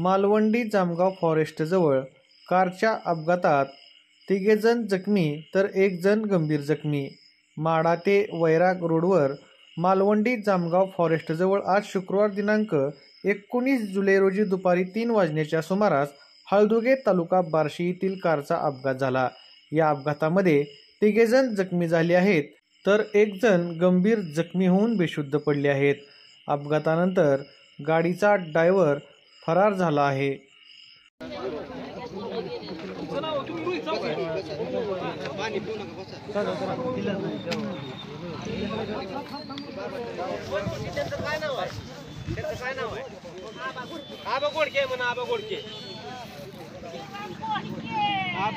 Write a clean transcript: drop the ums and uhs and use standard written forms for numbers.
मालवंडी जामगाव फॉरेस्टजवळ कारच्या अपघातात 3 जण जखमी तर 1 जण गंभीर जखमी। माढा ते वैराग रोडवर मालवंडी जामगाव फॉरेस्टजवळ आज शुक्रवार दिनांक 19 जुलै रोजी दुपारी 3 वाजण्याच्या सुमारास हळदुगे तालुका बार्शी येथील कारचा अपघात झाला। या अपघातामध्ये 3 जण जखमी झाले आहेत तर 1 जण गंभीर जखमी होऊन बेशुद्ध पडले आहेत। अपघातानंतर गाडीचा ड्रायव्हर फरार झाला आहे। आबा गोडके म्हणा, आबा गोडके आप